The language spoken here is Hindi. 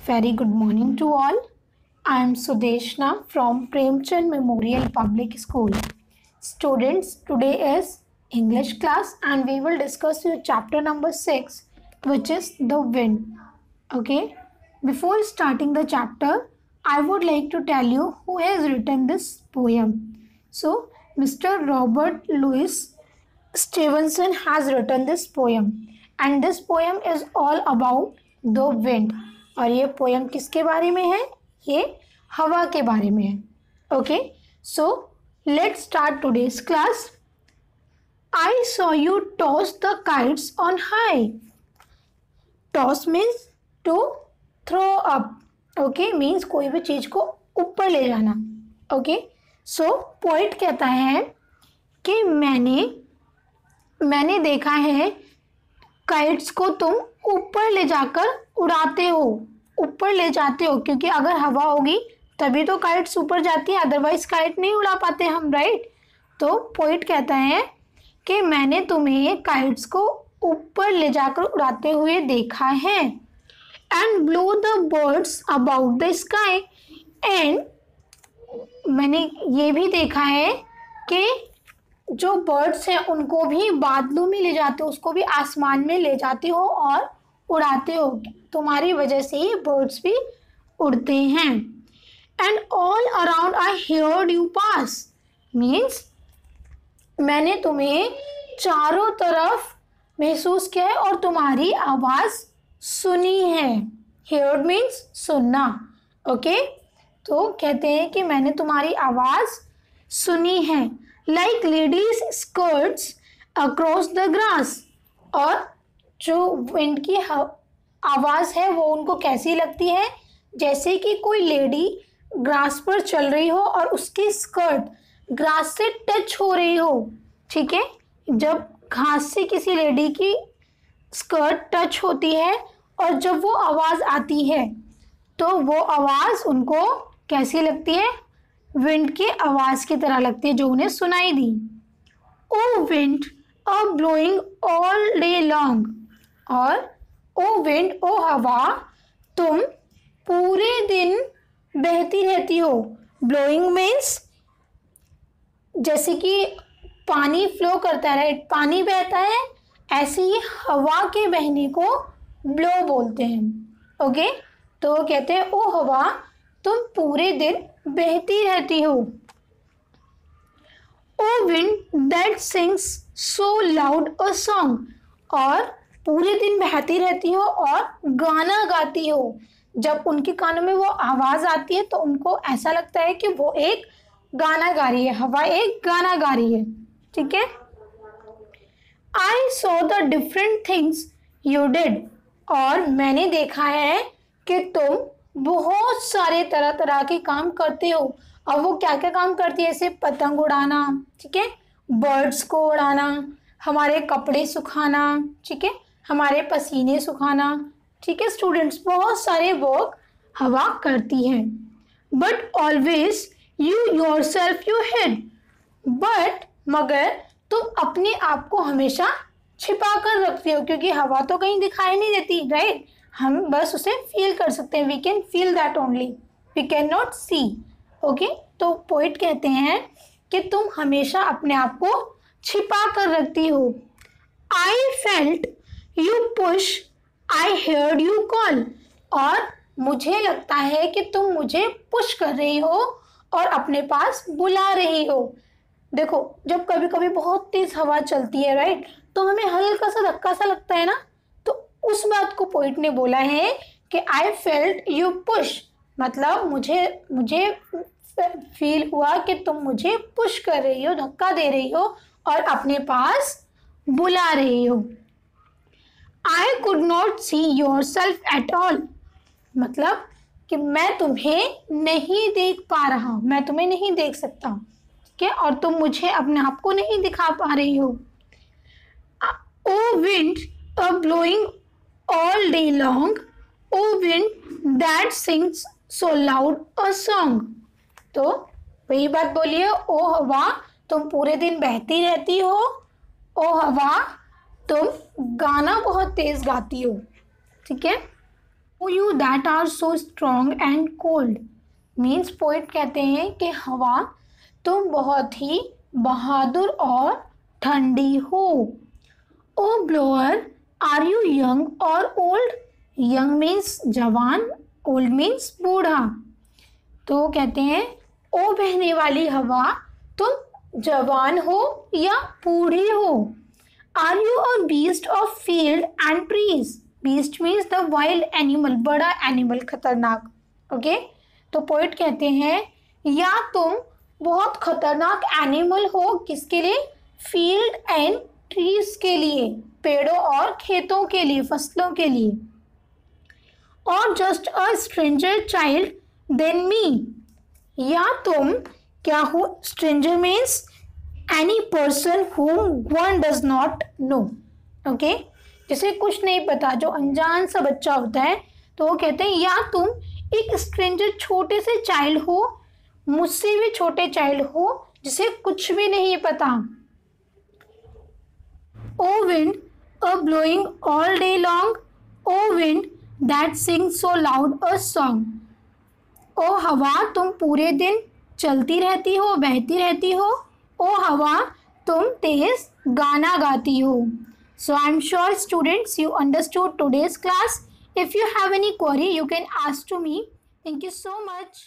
Very good morning to all. I am Sudeshna from Premchand Memorial Public School. Students, today is English class and we will discuss your chapter number 6, which is the wind. Okay. Before starting the chapter, I would like to tell you who has written this poem. So, Mr. Robert Louis Stevenson has written this poem and this poem is all about the wind. और ये पोएम किसके बारे में है? ये हवा के बारे में है. Okay, so let's start today's class. I saw you toss the kites on high. Toss means to throw up. Okay, means कोई भी चीज को ऊपर ले जाना. ओके, सो पोइट कहता है कि मैंने देखा है काइट्स को तुम ऊपर ले जाकर उड़ाते हो, ऊपर ले जाते हो, क्योंकि अगर हवा होगी तभी तो काइट्स ऊपर जाती है, अदरवाइज काइट नहीं उड़ा पाते हम, राइट. तो पोइट कहता है कि मैंने तुम्हें काइट्स को ऊपर ले जाकर उड़ाते हुए देखा है. And blow the birds about the sky. And मैंने ये भी देखा है कि जो बर्ड्स हैं उनको भी बादलों में ले जाते हो, उसको भी आसमान में ले जाते हो और उड़ाते हो. तुम्हारी वजह से ही बर्ड्स भी उड़ते हैं. And all around I heard you pass. Means मैंने तुम्हें चारों तरफ महसूस किया है और तुम्हारी आवाज़ सुनी है. हियर्ड मीन्स सुनना. ओके, तो कहते हैं कि मैंने तुम्हारी आवाज़ सुनी है. Like ladies skirts across the grass. और जो विंड की आवाज़ है वो उनको कैसी लगती है? जैसे कि कोई लेडी ग्रास पर चल रही हो और उसकी स्कर्ट ग्रास से टच हो रही हो. ठीक है, जब घास से किसी लेडी की स्कर्ट टच होती है और जब वो आवाज़ आती है तो वो आवाज़ उनको कैसी लगती है? विंड की आवाज़ की तरह लगती है जो उन्हें सुनाई दी. ओ wind a blowing all day long. और ओ विंड, ओ हवा, तुम पूरे दिन बहती रहती हो. ब्लोइंग मीन्स जैसे कि पानी फ्लो करता है, राइट, पानी बहता है, ऐसे ही हवा के बहने को ब्लो बोलते हैं. ओके, तो कहते हैं ओ हवा तुम पूरे दिन बहती रहती हो. O wind that sings so loud a song. और पूरे दिन बहती रहती हो और गाना गाती हो. जब उनके कानों में वो आवाज़ आती है तो उनको ऐसा लगता है कि वो एक गाना गा रही है, हवा एक गाना गा रही है. ठीक है. I saw the different things you did. और मैंने देखा है कि तुम बहुत सारे तरह तरह के काम करते हो. अब वो क्या क्या काम करती है? जैसे पतंग उड़ाना, ठीक है, बर्ड्स को उड़ाना, हमारे कपड़े सुखाना, ठीक है, हमारे पसीने सुखाना. ठीक है स्टूडेंट्स, बहुत सारे वर्क हवा करती है. But always you yourself you hid. But मगर तुम अपने आप को हमेशा छिपा कर रखते हो, क्योंकि हवा तो कहीं दिखाई नहीं देती, राइट. हम बस उसे फील कर सकते हैं. We can feel that only, we can not see. Okay, तो पोइट कहते हैं कि तुम हमेशा अपने आप को छिपा कर रखती हो. I felt you push, I heard you call. और मुझे लगता है कि तुम मुझे पुश कर रही हो और अपने पास बुला रही हो. देखो, जब कभी कभी बहुत तेज हवा चलती है, राइट, तो हमें हल्का सा धक्का सा लगता है ना, तो उस बात को पोइट ने बोला है कि आई फेल्ट यू पुश. मतलब मुझे फील हुआ कि तुम मुझे पुश कर रही हो, धक्का दे रही हो और अपने पास बुला रही हो. I could not see your self at all. मतलब कि मैं तुम्हें नहीं देख पा रहा, मैं तुम्हें नहीं देख सकता. ठीक है, और तुम मुझे अपने आप को नहीं दिखा पा रही हो. O wind a blowing all day long. O wind that sings so loud a song. तो वही बात बोलिए, ओ हवा तुम पूरे दिन बहती रहती हो. ओ हवा तुम गाना बहुत तेज गाती हो. ठीक है, you that are so strong and cold. Means poet कहते हैं कि हवा तुम बहुत ही बहादुर और ठंडी हो। ओ ब्लोअर आर यू यंग और ओल्ड। यंग मीन्स जवान, ओल्ड मीन्स बूढ़ा। तो कहते हैं ओ बहने वाली हवा तुम जवान हो या बूढ़ी हो। Are you a beast of field and trees. Beast means the wild animal, बड़ा एनिमल, खतरनाक। ओके तो पोइट कहते हैं या तुम बहुत खतरनाक एनिमल हो, किसके लिए? फील्ड एंड ट्रीज के लिए, पेड़ों और खेतों के लिए, फसलों के लिए। और just a stranger child than me. या तुम क्या हो? Stranger means any person whom one does not know। Okay जिसे कुछ नहीं पता, जो अनजान सा बच्चा होता है, तो वो कहते हैं या तुम एक स्ट्रेंजर छोटे से चाइल्ड हो, मुझसे भी छोटे चाइल्ड हो, जिसे कुछ भी नहीं पता। O wind a blowing all day long, O wind that sing so loud a song. ओ हवा तुम पूरे दिन चलती रहती हो, बहती रहती हो। ओ हवा तुम तेज गाना गाती हो। So I'm sure students you understood today's class. If you have any query you can ask to me. Thank you so much.